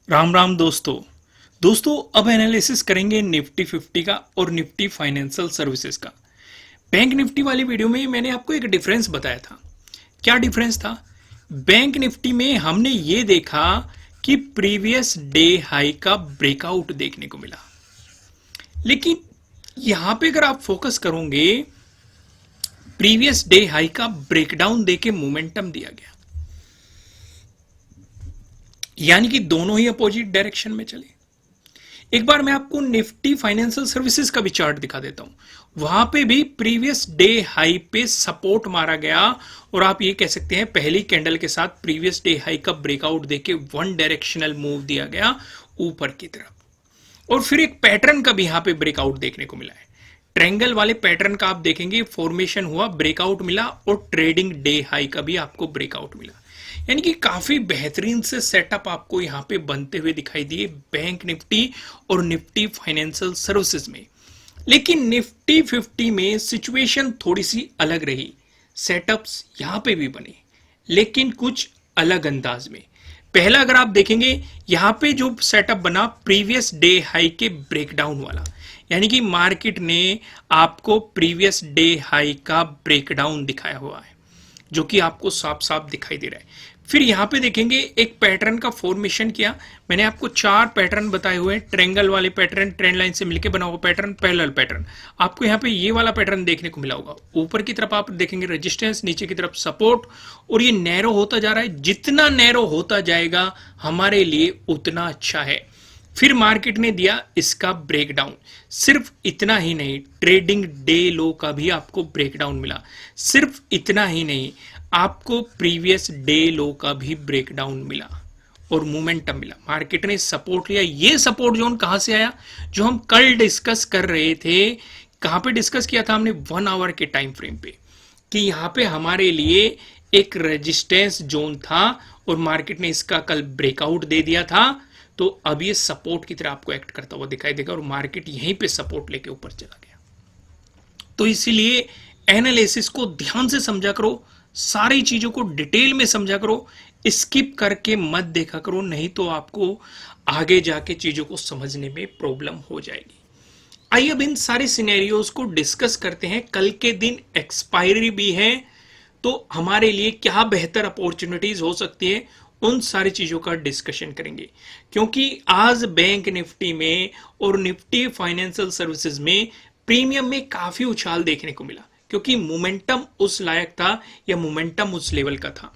राम राम दोस्तों अब एनालिसिस करेंगे निफ्टी 50 का और निफ्टी फाइनेंशियल सर्विसेज का। बैंक निफ्टी वाली वीडियो में मैंने आपको एक डिफरेंस बताया था। क्या डिफरेंस था? बैंक निफ्टी में हमने ये देखा कि प्रीवियस डे हाई का ब्रेकआउट देखने को मिला, लेकिन यहां पे अगर आप फोकस करोगे प्रीवियस डे हाई का ब्रेकडाउन देके मोमेंटम दिया गया, यानी कि दोनों ही अपोजिट डायरेक्शन में चले। एक बार मैं आपको निफ्टी फाइनेंशियल सर्विसेज का भी चार्ट दिखा देता हूं। वहां पे भी प्रीवियस डे हाई पे सपोर्ट मारा गया और आप ये कह सकते हैं पहली कैंडल के साथ प्रीवियस डे हाई का ब्रेकआउट देके वन डायरेक्शनल मूव दिया गया ऊपर की तरफ। और फिर एक पैटर्न का भी यहां पे ब्रेकआउट देखने को मिला है। ट्रायंगल वाले पैटर्न का आप देखेंगे फॉर्मेशन हुआ, ब्रेकआउट मिला और ट्रेडिंग डे हाई का भी आपको ब्रेकआउट मिला। यानी कि काफी बेहतरीन से सेटअप आपको यहां पे बनते हुए दिखाई दिए बैंक निफ्टी और निफ्टी फाइनेंशियल सर्विसेज में। लेकिन निफ्टी 50 में सिचुएशन थोड़ी सी अलग रही। सेटअप्स यहां पे भी बने, लेकिन कुछ अलग अंदाज में। पहला अगर आप देखेंगे यहां पे जो सेटअप बना प्रीवियस डे हाई के ब्रेकडाउन वाला, यानी कि मार्केट ने आपको प्रीवियस डे हाई का ब्रेकडाउन दिखाया हुआ है, जो कि आपको साफ साफ दिखाई दे रहा है। फिर यहां पे देखेंगे एक पैटर्न का फॉर्मेशन किया। मैंने आपको 4 पैटर्न बताए हुए हैं। ट्रायंगल वाले पैटर्न, ट्रेंड लाइन से मिलकर बना हुआ पैटर्न, पैरेलल पैटर्न। आपको यहां पे ये वाला पैटर्न देखने को मिला होगा। ऊपर की तरफ आप देखेंगे रेजिस्टेंस, नीचे की तरफ सपोर्ट, और ये नैरो होता जा रहा है। जितना नैरो होता जाएगा हमारे लिए उतना अच्छा है। फिर मार्केट ने दिया इसका ब्रेकडाउन। सिर्फ इतना ही नहीं, ट्रेडिंग डे लो का भी आपको ब्रेकडाउन मिला। सिर्फ इतना ही नहीं, आपको प्रीवियस डे लो का भी ब्रेकडाउन मिला और मोमेंटम मिला। मार्केट ने सपोर्ट लिया। ये सपोर्ट जोन कहां से आया? जो हम कल डिस्कस कर रहे थे। कहां पे डिस्कस किया था हमने? 1 आवर के टाइम फ्रेम पे, कि यहां पे हमारे लिए एक रेजिस्टेंस जोन था और मार्केट ने इसका कल ब्रेकआउट दे दिया था। तो अब ये सपोर्ट की तरह आपको एक्ट करता हुआ दिखाई देगा और मार्केट यहीं पे सपोर्ट लेके ऊपर चला गया। तो इसीलिए एनालिसिस को ध्यान से समझा करो, सारी चीजों को डिटेल में समझा करो, स्किप करके मत देखा करो, नहीं तो आपको आगे जाके चीजों को समझने में प्रॉब्लम हो जाएगी। आइए अब इन सारे सिनेरियोज को डिस्कस करते हैं। कल के दिन एक्सपायरी भी है, तो हमारे लिए क्या बेहतर अपॉर्चुनिटीज हो सकती है, उन सारी चीजों का डिस्कशन करेंगे। क्योंकि आज बैंक निफ्टी में और निफ्टी फाइनेंशियल सर्विसेज में प्रीमियम में काफी उछाल देखने को मिला, क्योंकि मोमेंटम उस लायक था या मोमेंटम उस लेवल का था।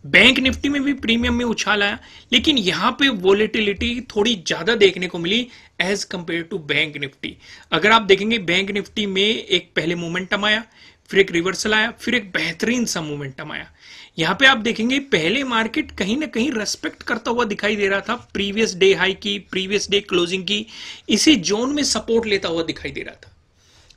बैंक निफ्टी में भी प्रीमियम में उछाल आया, लेकिन यहां पे वोलेटिलिटी थोड़ी ज्यादा देखने को मिली as compare to bank Nifty. अगर आप देखेंगे बैंक निफ्टी में एक पहले मोमेंटम आया, फिर एक रिवर्सल आया, फिर एक बेहतरीन सा मोमेंटम आया। यहां पे आप देखेंगे पहले मार्केट कहीं ना कहीं रेस्पेक्ट करता हुआ दिखाई दे रहा था प्रीवियस डे हाई की, प्रीवियस डे क्लोजिंग की, इसी जोन में सपोर्ट लेता हुआ दिखाई दे रहा था।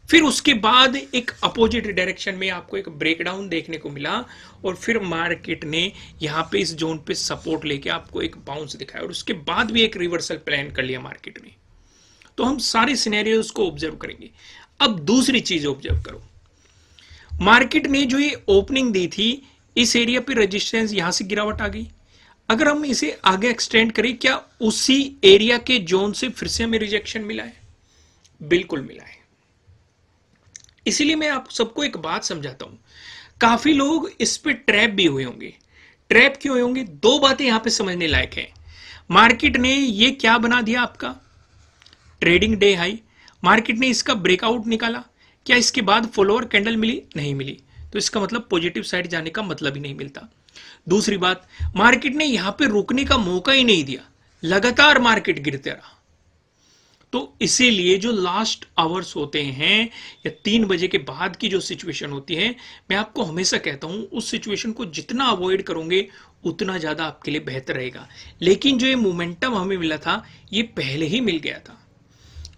फिर उसके बाद एक अपोजिट डायरेक्शन में आपको एक ब्रेकडाउन देखने को मिला और फिर मार्केट ने यहां पे इस जोन पे सपोर्ट लेके आपको एक बाउंस दिखाया और उसके बाद भी एक रिवर्सल प्लान कर लिया मार्केट ने। तो हम सारे सिनेरियोज को ऑब्जर्व करेंगे। अब दूसरी चीज ऑब्जर्व करो, मार्केट ने जो ये ओपनिंग दी थी, इस एरिया पे रेजिस्टेंस यहां से गिरावट आ गई। अगर हम इसे आगे एक्सटेंड करें, क्या उसी एरिया के जोन से फिर से हमें रिजेक्शन मिला है? बिल्कुल मिला है। इसीलिए मैं आप सबको एक बात समझाता हूं। काफी लोग इस पे ट्रैप भी हुए होंगे। ट्रैप क्यों हुए होंगे? 2 बातें यहां पे समझने लायक है। मार्केट ने ये क्या बना दिया आपका ट्रेडिंग डे हाई, मार्केट ने इसका ब्रेकआउट निकाला। क्या इसके बाद फॉलोअर कैंडल मिली? नहीं मिली। तो इसका मतलब पॉजिटिव साइड जाने का मतलब ही नहीं मिलता। दूसरी बात, मार्केट ने यहां पे रुकने का मौका ही नहीं दिया, लगातार मार्केट गिरते रहा। तो इसीलिए जो लास्ट आवर्स होते हैं या 3 बजे के बाद की जो सिचुएशन होती है, मैं आपको हमेशा कहता हूं उस सिचुएशन को जितना अवॉइड करोगे उतना ज्यादा आपके लिए बेहतर रहेगा। लेकिन जो ये मोमेंटम हमें मिला था, ये पहले ही मिल गया था।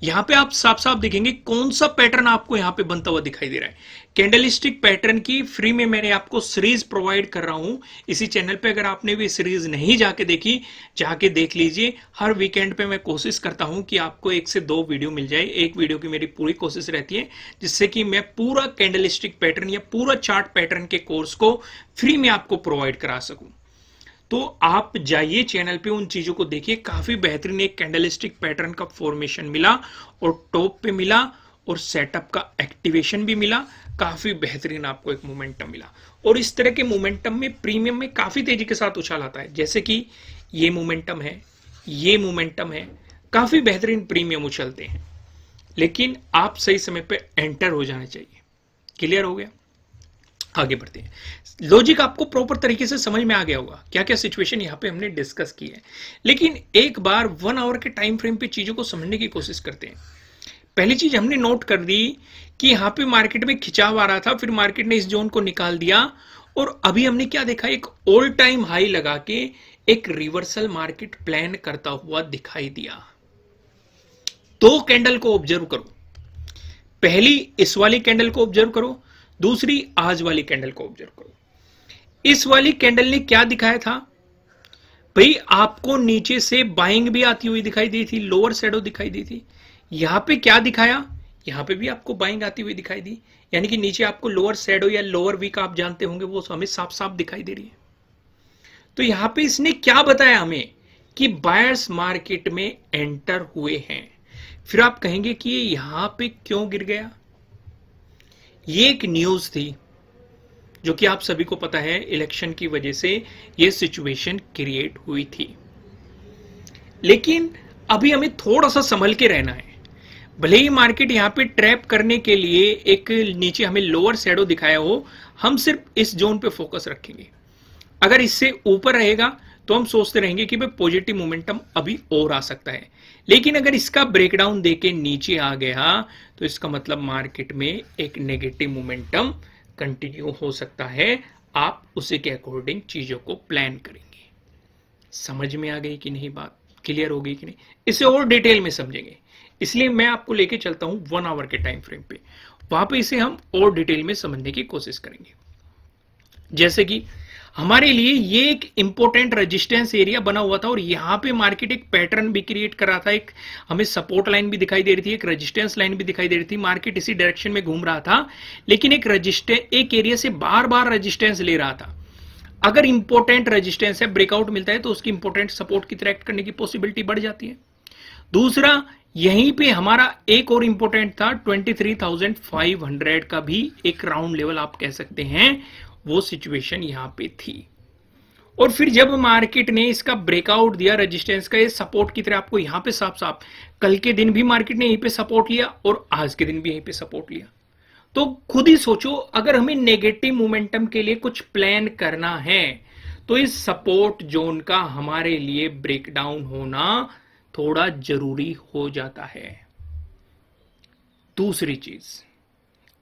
यहां पे आप साफ साफ देखेंगे कौन सा पैटर्न आपको यहां पे बनता हुआ दिखाई दे रहा है। कैंडलस्टिक पैटर्न की फ्री में मैंने आपको सीरीज प्रोवाइड कर रहा हूं इसी चैनल पे। अगर आपने भी सीरीज नहीं जाके देखी, जाके देख लीजिए। हर वीकेंड पे मैं कोशिश करता हूं कि आपको 1 से 2 वीडियो मिल जाए। एक वीडियो की मेरी पूरी कोशिश रहती है जिससे कि मैं पूरा कैंडलस्टिक पैटर्न या पूरा चार्ट पैटर्न के कोर्स को फ्री में आपको प्रोवाइड करा सकूं। तो आप जाइए चैनल पे, उन चीजों को देखिए, काफी बेहतरीन एक कैंडलस्टिक पैटर्न का फॉर्मेशन मिला और टॉप पे मिला और सेटअप का एक्टिवेशन भी मिला, काफी बेहतरीन आपको एक मोमेंटम मिला। और इस तरह के मोमेंटम में प्रीमियम में काफी तेजी के साथ उछाल आता है, जैसे कि ये मोमेंटम है, ये मोमेंटम है, काफी बेहतरीन प्रीमियम उछलते हैं, लेकिन आप सही समय पे एंटर हो जाना चाहिए। क्लियर हो गया? आगे बढ़ते हैं। लॉजिक आपको प्रॉपर तरीके से समझ में आ गया होगा, क्या क्या सिचुएशन यहां पे हमने डिस्कस की है। लेकिन एक बार 1 आवर के टाइम फ्रेम पे चीजों को समझने की कोशिश करते हैं। पहली चीज हमने नोट कर दी कि यहां पे मार्केट में खिंचाव आ रहा था, फिर मार्केट ने इस जोन को निकाल दिया और अभी हमने क्या देखा, एक ऑल टाइम हाई लगा के एक रिवर्सल मार्केट प्लान करता हुआ दिखाई दिया। दो कैंडल को ऑब्जर्व करो, पहली इस वाली कैंडल को ऑब्जर्व करो, दूसरी आज वाली कैंडल को ऑब्जर्व करो। इस वाली कैंडल ने क्या दिखाया था भाई, आपको नीचे से बाइंग भी आती हुई दिखाई दी थी, लोअर शैडो दिखाई दी थी। यहां पे क्या दिखाया, यहां पे भी आपको बाइंग आती हुई दिखाई दी, यानी कि नीचे आपको लोअर शैडो या लोअर वीक आप जानते होंगे, वो हमें साफ साफ दिखाई दे रही है। तो यहां पे इसने क्या बताया हमें कि बायर्स मार्केट में एंटर हुए हैं। फिर आप कहेंगे कि यहां पे क्यों गिर गया, ये एक न्यूज थी जो कि आप सभी को पता है, इलेक्शन की वजह से ये सिचुएशन क्रिएट हुई थी। लेकिन अभी हमें थोड़ा सा संभल के रहना है। भले ही मार्केट यहां पे ट्रैप करने के लिए एक नीचे हमें लोअर शैडो दिखाया हो, हम सिर्फ इस जोन पे फोकस रखेंगे। अगर इससे ऊपर रहेगा तो हम सोचते रहेंगे कि भाई पॉजिटिव मोमेंटम अभी और आ सकता है। लेकिन अगर इसका ब्रेकडाउन देके नीचे आ गया तो इसका मतलब मार्केट में एक नेगेटिव मोमेंटम कंटिन्यू हो सकता है। आप उसी के अकॉर्डिंग चीजों को प्लान करेंगे। समझ में आ गई कि नहीं, बात क्लियर हो गई कि नहीं, इसे और डिटेल में समझेंगे। इसलिए मैं आपको लेके चलता हूं 1 आवर के टाइम फ्रेम पे, वहां पे इसे हम और डिटेल में समझने की कोशिश करेंगे। जैसे कि हमारे लिए ये एक इंपॉर्टेंट रेजिस्टेंस एरिया बना हुआ था और यहां पे मार्केट एक पैटर्न भी क्रिएट कर रहा था, एक हमें सपोर्ट लाइन भी दिखाई दे रही थी, एक रेजिस्टेंस लाइन भी दिखाई दे रही थी। मार्केट इसी डायरेक्शन में घूम रहा था, लेकिन एक एरिया से बार बार रेजिस्टेंस ले रहा था। अगर इंपॉर्टेंट रेजिस्टेंस है, ब्रेकआउट मिलता है तो उसकी इंपॉर्टेंट सपोर्ट की तरह एक्ट करने की पॉसिबिलिटी बढ़ जाती है। दूसरा, यहीं पे हमारा एक और इंपॉर्टेंट था 23,500 का भी एक राउंड लेवल आप कह सकते हैं, वो सिचुएशन यहां पे थी। और फिर जब मार्केट ने इसका ब्रेकआउट दिया रेजिस्टेंस का, ये सपोर्ट की तरह आपको यहां पे साफ साफ, कल के दिन भी मार्केट ने यहीं पे सपोर्ट लिया और आज के दिन भी यहीं पे सपोर्ट लिया। तो खुद ही सोचो, अगर हमें नेगेटिव मोमेंटम के लिए कुछ प्लान करना है तो इस सपोर्ट जोन का हमारे लिए ब्रेकडाउन होना थोड़ा जरूरी हो जाता है। दूसरी चीज,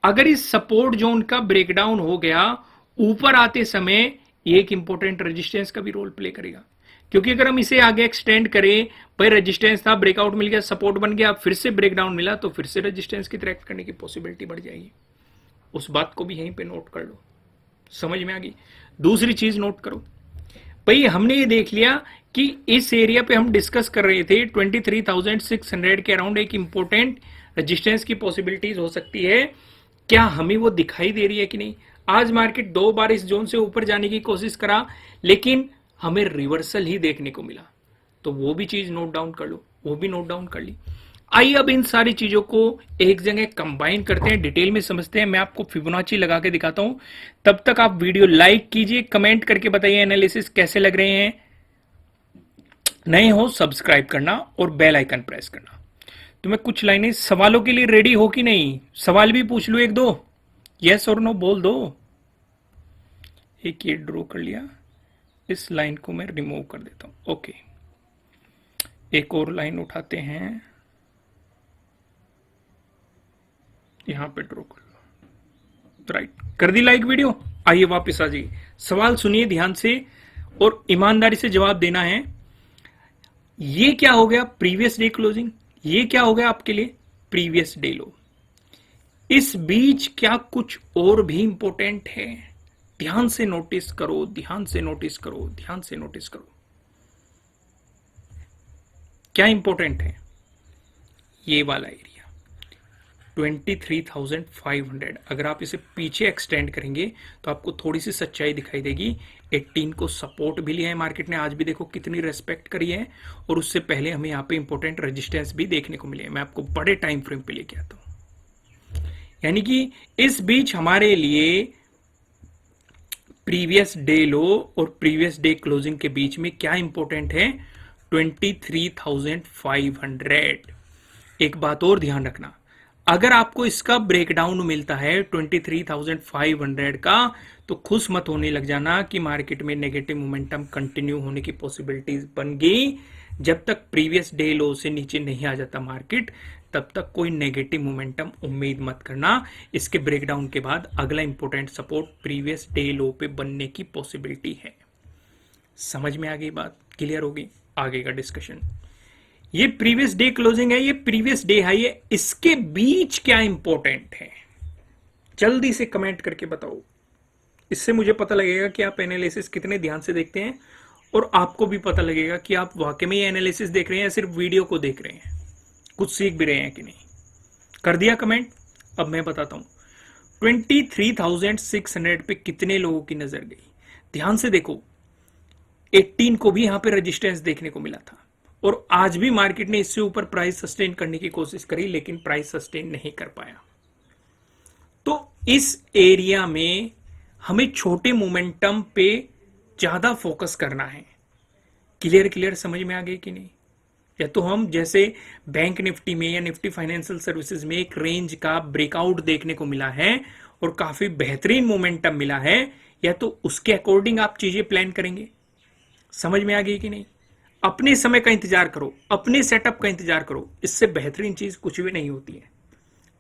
अगर इस सपोर्ट जोन का ब्रेकडाउन हो गया, ऊपर आते समय ये एक इंपॉर्टेंट रेजिस्टेंस का भी रोल प्ले करेगा। क्योंकि अगर हम इसे आगे एक्सटेंड करें, भाई रेजिस्टेंस था, ब्रेकआउट मिल गया, सपोर्ट बन गया, फिर से ब्रेकडाउन मिला, तो फिर से रेजिस्टेंस की तरह एक्ट करने की पॉसिबिलिटी बढ़ जाएगी। उस बात को भी यहीं पे नोट कर लो, समझ में आ गई। दूसरी चीज नोट करो भाई, हमने ये देख लिया कि इस एरिया पे हम डिस्कस कर रहे थे 23,600 के अराउंड एक इंपॉर्टेंट रेजिस्टेंस की पॉसिबिलिटीज हो सकती है। क्या हमें वो दिखाई दे रही है कि नहीं? आज मार्केट 2 बार इस जोन से ऊपर जाने की कोशिश करा, लेकिन हमें रिवर्सल ही देखने को मिला। तो वो भी चीज नोट डाउन कर लो, वो भी नोट डाउन कर ली। आइए अब इन सारी चीजों को एक जगह कंबाइन करते हैं, डिटेल में समझते हैं। मैं आपको फिबोनाची लगा के दिखाता हूं। तब तक आप वीडियो लाइक कीजिए, कमेंट करके बताइए एनालिसिस कैसे लग रहे हैं। नए हो सब्सक्राइब करना और बेल आइकन प्रेस करना। तो मैं कुछ लाइनें सवालों के लिए रेडी हो कि नहीं? सवाल भी पूछ लो, एक दो, यस और नो बोल दो। एक ये ड्रॉ कर लिया, इस लाइन को मैं रिमूव कर देता हूं। ओके, एक और लाइन उठाते हैं, यहां पे ड्रॉ कर लो। राइट, कर दी लाइक वीडियो। आइए वापस आ जाइए, सवाल सुनिए ध्यान से और ईमानदारी से जवाब देना है। ये क्या हो गया? Previous day closing. ये क्या हो गया आपके लिए? प्रीवियस डे लो। इस बीच क्या कुछ और भी इंपॉर्टेंट है? ध्यान से नोटिस करो, ध्यान से नोटिस करो, ध्यान से नोटिस करो। क्या इंपॉर्टेंट है? ये वाला एरिया, 23,500। अगर आप इसे पीछे एक्सटेंड करेंगे तो आपको थोड़ी सी सच्चाई दिखाई देगी। 18 को सपोर्ट भी लिया है मार्केट ने, आज भी देखो कितनी रेस्पेक्ट करी है, और उससे पहले हमें यहाँ पे इंपॉर्टेंट रेजिस्टेंस भी देखने को मिले। मैं आपको बड़े टाइम फ्रेम पे लेके आता हूं, यानी कि इस बीच हमारे लिए प्रीवियस डे लो और प्रीवियस डे क्लोजिंग के बीच में क्या इंपॉर्टेंट है, 23,500। एक बात और ध्यान रखना, अगर आपको इसका ब्रेकडाउन मिलता है 23,500 का, तो खुश मत होने लग जाना कि मार्केट में नेगेटिव मोमेंटम कंटिन्यू होने की पॉसिबिलिटीज बन गई। जब तक प्रीवियस डे लो से नीचे नहीं आ जाता मार्केट, तब तक कोई नेगेटिव मोमेंटम उम्मीद मत करना। इसके ब्रेकडाउन के बाद अगला इंपॉर्टेंट सपोर्ट प्रीवियस डे लो पे बनने की पॉसिबिलिटी है। समझ में आ गई बात, क्लियर होगी? आगे का डिस्कशन, ये प्रीवियस डे क्लोजिंग है, ये प्रीवियस डे हाई है, इसके बीच क्या इंपॉर्टेंट है, जल्दी से कमेंट करके बताओ। इससे मुझे पता लगेगा कि आप एनालिसिस कितने ध्यान से देखते हैं, और आपको भी पता लगेगा कि आप वाकई में ये एनालिसिस देख रहे हैं या सिर्फ वीडियो को देख रहे हैं, कुछ सीख भी रहे हैं कि नहीं। कर दिया कमेंट? अब मैं बताता हूं 23,600 पे कितने लोगों की नजर गई। ध्यान से देखो, 18 को भी यहां पे रेजिस्टेंस देखने को मिला था, और आज भी मार्केट ने इससे ऊपर प्राइस सस्टेन करने की कोशिश करी, लेकिन प्राइस सस्टेन नहीं कर पाया। तो इस एरिया में हमें छोटे मोमेंटम पे ज्यादा फोकस करना है। क्लियर समझ में आ गई कि नहीं? या तो हम जैसे बैंक निफ्टी में या निफ्टी फाइनेंशियल सर्विसेज में एक रेंज का ब्रेकआउट देखने को मिला है और काफी बेहतरीन मोमेंटम मिला है, या तो उसके अकॉर्डिंग आप चीजें प्लान करेंगे। समझ में आ गई कि नहीं? अपने समय का इंतजार करो, अपने सेटअप का इंतजार करो, इससे बेहतरीन चीज कुछ भी नहीं होती है।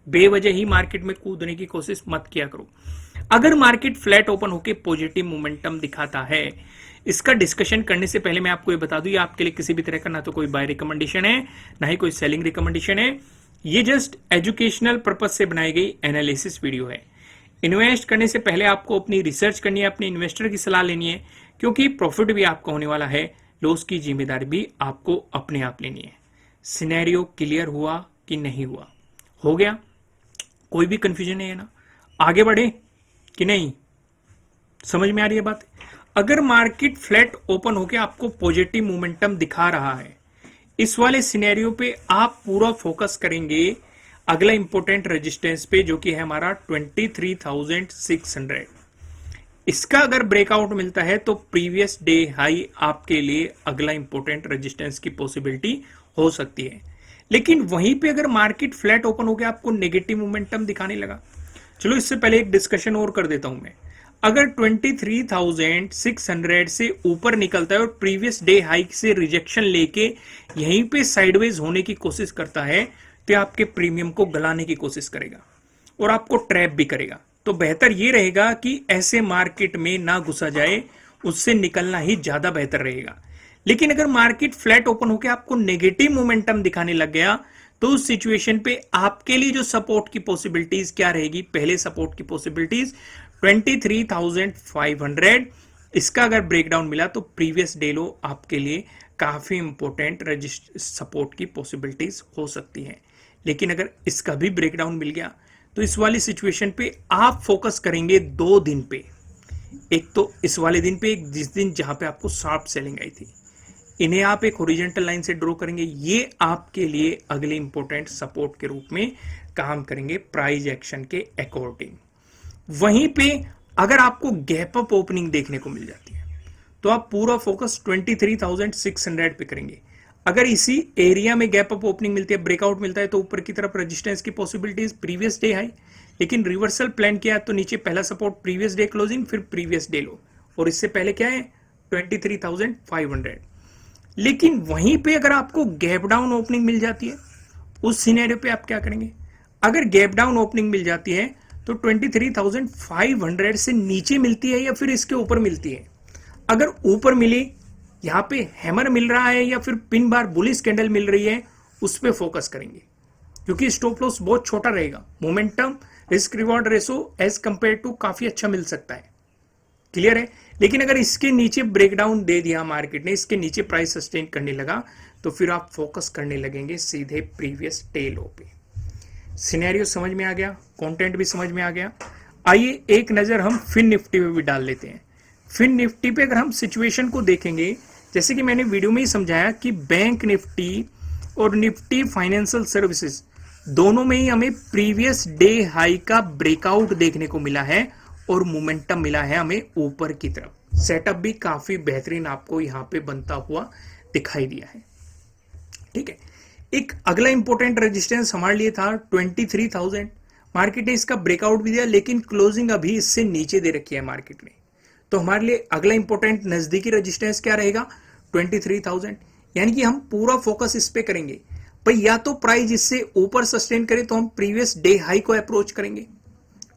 बेवजह ही मार्केट में कूदने की कोशिश मत किया करो। अगर मार्केट फ्लैट ओपन होकर पॉजिटिव मोमेंटम दिखाता है, इसका डिस्कशन करने से पहले मैं आपको ये बता दूं, ये आपके लिए किसी भी तरह का ना तो कोई बाय रिकमेंडेशन है, ना ही कोई सेलिंग रिकमेंडेशन है। ये जस्ट एजुकेशनल पर्पज से बनाई गई एनालिसिस वीडियो है। इन्वेस्ट करने से पहले आपको अपनी रिसर्च करनी है, अपने इन्वेस्टर की सलाह लेनी है, क्योंकि प्रॉफिट भी आपका होने वाला है, लॉस की जिम्मेदारी भी आपको अपने आप लेनी है। सिनेरियो क्लियर हुआ कि नहीं हुआ? हो गया? कोई भी कंफ्यूजन है ना? आगे बढ़े कि नहीं? समझ में आ रही है बात? अगर मार्केट फ्लैट ओपन होके आपको पॉजिटिव मोमेंटम दिखा रहा है, इस वाले सिनेरियो पे आप पूरा फोकस करेंगे अगला इंपॉर्टेंट रेजिस्टेंस पे, जो कि है हमारा 23,600। इसका अगर ब्रेकआउट मिलता है तो प्रीवियस डे हाई आपके लिए अगला इंपॉर्टेंट रेजिस्टेंस की पॉसिबिलिटी हो सकती है। लेकिन वहीं पे अगर मार्केट फ्लैट ओपन हो गया, आपको नेगेटिव मोमेंटम दिखाने लगा, चलो इससे पहले एक डिस्कशन और कर देता हूं मैं। अगर 23,600 से ऊपर निकलता है और प्रीवियस डे हाई से रिजेक्शन लेके यहीं पे साइडवेज होने की कोशिश करता है, तो आपके प्रीमियम को गलाने की कोशिश करेगा और आपको ट्रैप भी करेगा। तो बेहतर यह रहेगा कि ऐसे मार्केट में ना घुसा जाए, उससे निकलना ही ज्यादा बेहतर रहेगा। लेकिन अगर मार्केट फ्लैट ओपन होकर आपको नेगेटिव मोमेंटम दिखाने लग गया, तो उस सिचुएशन पे आपके लिए जो सपोर्ट की पॉसिबिलिटीज क्या रहेगी? पहले सपोर्ट की पॉसिबिलिटीज 23,500। इसका अगर ब्रेकडाउन मिला तो प्रीवियस डे लो आपके लिए काफी इंपॉर्टेंट सपोर्ट की पॉसिबिलिटीज हो सकती है। लेकिन अगर इसका भी ब्रेकडाउन मिल गया, तो इस वाली सिचुएशन पे आप फोकस करेंगे 2 दिन पे। एक तो इस वाले दिन पे, एक जिस दिन जहां पे आपको शार्प सेलिंग आई थी, इन्हें आप एक हॉरिजॉन्टल लाइन से ड्रॉ करेंगे। ये आपके लिए अगले इंपॉर्टेंट सपोर्ट के रूप में काम करेंगे प्राइस एक्शन के अकॉर्डिंग। वहीं पे अगर आपको गैप अप ओपनिंग देखने को मिल जाती है, तो आप पूरा फोकस 23,600 पे करेंगे। अगर इसी एरिया में गैप अप ओपनिंग मिलती है, ब्रेकआउट मिलता है, तो ऊपर की तरफ रेजिस्टेंस की पॉसिबिलिटीज प्रीवियस डे हाई, लेकिन रिवर्सल प्लान किया तो नीचे पहला सपोर्ट प्रीवियस डे क्लोजिंग, फिर प्रीवियस डे लो, और इससे पहले क्या है 23,500। लेकिन वहीं पे अगर आपको गैप डाउन ओपनिंग मिल जाती है, उस सिनेरियो पे आप क्या करेंगे? अगर गैप डाउन ओपनिंग मिल जाती है तो 23,500 से नीचे मिलती है या फिर इसके ऊपर मिलती है? अगर ऊपर मिली, यहां पे हैमर मिल रहा है या फिर पिन बार बुलिश कैंडल मिल रही है, उस पे फोकस करेंगे, क्योंकि स्टॉप लॉस बहुत छोटा रहेगा। Momentum risk reward ratio as compare to काफी अच्छा मिल सकता है। क्लियर है? लेकिन अगर इसके नीचे ब्रेकडाउन दे दिया मार्केट ने, इसके नीचे प्राइस सस्टेन करने लगा, तो फिर आप फोकस करने लगेंगे सीधे प्रीवियस डे लो पे। सिनेरियो समझ में आ गया, कंटेंट भी समझ में आ गया। आइए एक नज़र हम फिन निफ्टी पे भी डाल लेते हैं। फिन निफ्टी पे अगर हम सिचुएशन को देखेंगे, जैसे कि मैंने वीडियो में ही समझाया कि बैंक निफ्टी और निफ्टी फाइनेंशियल सर्विसेज दोनों में ही हमें प्रीवियस डे हाई का ब्रेकआउट देखने को मिला है और मोमेंटम मिला है हमें ऊपर की तरफ। सेटअप भी काफी बेहतरीन आपको यहाँ पे बनता हुआ दिखाई दिया है। ठीक है, एक अगला इंपॉर्टेंट रेजिस्टेंस हमारे लिए था 23,000। मार्केट ने इसका ब्रेकआउट भी दिया, लेकिन क्लोजिंग अभी इससे नीचे दे रखी है मार्केट ने। तो हमारे लिए अगला इंपॉर्टेंट नजदीकी रेजिस्टेंस क्या रहेगा? 23,000। यानी कि हम पूरा फोकस इस पे करेंगे भाई, या तो प्राइस इससे ऊपर सस्टेन करे तो हम प्रीवियस डे हाई को अप्रोच करेंगे।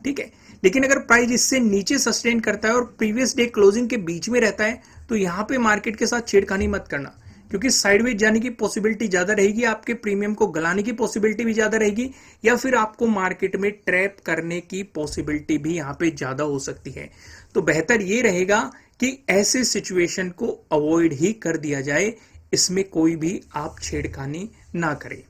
ठीक है, लेकिन अगर प्राइस इससे नीचे सस्टेन करता है और प्रीवियस डे क्लोजिंग के बीच में रहता है तो यहां पे मार्केट के साथ छेड़खानी मत करना, क्योंकि साइडवेज जाने की पॉसिबिलिटी ज्यादा रहेगी, आपके प्रीमियम को गलाने की पॉसिबिलिटी भी ज्यादा रहेगी, या फिर आपको मार्केट में ट्रैप करने की पॉसिबिलिटी भी यहां पे ज्यादा हो सकती है। तो बेहतर ये रहेगा कि ऐसे सिचुएशन को अवॉइड ही कर दिया जाए, इसमें कोई भी आप छेड़खानी ना करें।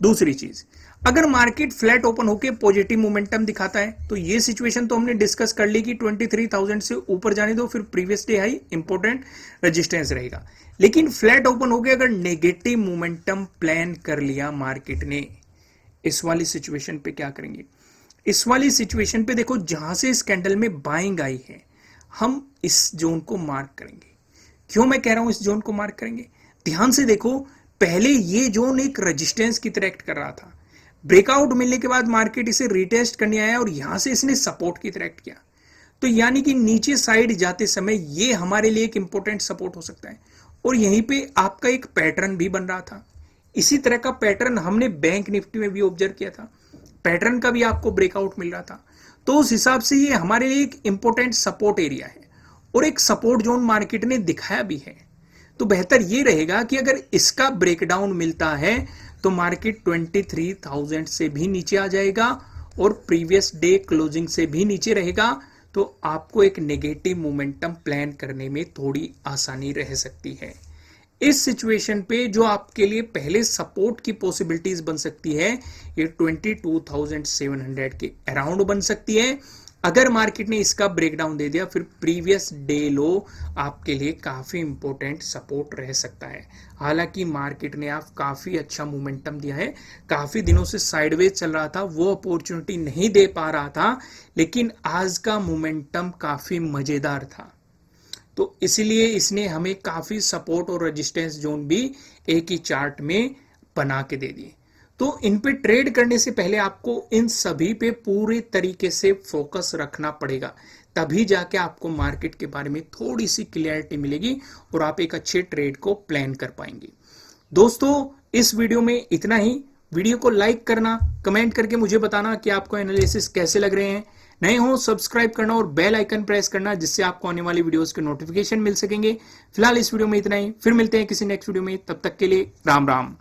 दूसरी चीज, अगर मार्केट फ्लैट ओपन होकर पॉजिटिव मोमेंटम दिखाता है तो ये सिचुएशन तो हमने डिस्कस कर ली कि 23,000 से ऊपर जाने दो, फिर previous day high important resistance रहेगा। लेकिन फ्लैट ओपन हो गया अगर नेगेटिव मोमेंटम प्लान कर लिया मार्केट ने, इस वाली सिचुएशन पे क्या करेंगे? इस वाली सिचुएशन पे देखो, जहां से इस कैंडल में बाइंग आई है हम इस जोन को मार्क करेंगे। क्यों मैं कह रहा हूं इस जोन को मार्क करेंगे? ध्यान से देखो, पहले ये जोन एक रेजिस्टेंस की तरह एक्ट कर रहा था, ब्रेकआउट मिलने के बाद मार्केट इसे रिटेस्ट करने आया और यहां से इसने सपोर्ट की तरह एक्ट किया। तो यानी कि नीचे साइड जाते समय ये हमारे लिए एक इंपॉर्टेंट सपोर्ट हो सकता है, और यहीं पे आपका एक पैटर्न भी बन रहा था। इसी तरह का पैटर्न हमने बैंक निफ्टी में भी ऑब्जर्व किया था, पैटर्न का भी आपको ब्रेकआउट मिल रहा था। तो उस हिसाब से ये हमारे लिए एक इंपॉर्टेंट सपोर्ट एरिया है और एक सपोर्ट जोन मार्केट ने दिखाया भी है। तो बेहतर ये रहेगा कि अगर इसका ब्रेकडाउन मिलता है तो मार्केट 23,000 से भी नीचे आ जाएगा और प्रीवियस डे क्लोजिंग से भी नीचे रहेगा, तो आपको एक नेगेटिव मोमेंटम प्लान करने में थोड़ी आसानी रह सकती है। इस सिचुएशन पे जो आपके लिए पहले सपोर्ट की पॉसिबिलिटीज बन सकती है, ये 22,700 के अराउंड बन सकती है। अगर मार्केट ने इसका ब्रेकडाउन दे दिया फिर प्रीवियस डे लो आपके लिए काफी इंपॉर्टेंट सपोर्ट रह सकता है। हालांकि मार्केट ने आप काफी अच्छा मोमेंटम दिया है, काफी दिनों से साइडवेज चल रहा था, वो अपॉर्चुनिटी नहीं दे पा रहा था, लेकिन आज का मोमेंटम काफी मजेदार था। तो इसलिए इसने हमें काफी सपोर्ट और रेजिस्टेंस जोन भी एक ही चार्ट में बना के दे दिए। तो इन पे ट्रेड करने से पहले आपको इन सभी पे पूरे तरीके से फोकस रखना पड़ेगा, तभी जाके आपको मार्केट के बारे में थोड़ी सी क्लियरिटी मिलेगी और आप एक अच्छे ट्रेड को प्लान कर पाएंगे। दोस्तों, इस वीडियो में इतना ही। वीडियो को लाइक करना, कमेंट करके मुझे बताना कि आपको एनालिसिस कैसे लग रहे हैं। नए हो सब्सक्राइब करना और बेल आइकन प्रेस करना, जिससे आपको आने वाली वीडियोस के नोटिफिकेशन मिल सकेंगे। फिलहाल इस वीडियो में इतना ही, फिर मिलते हैं किसी नेक्स्ट वीडियो में, तब तक के लिए राम राम।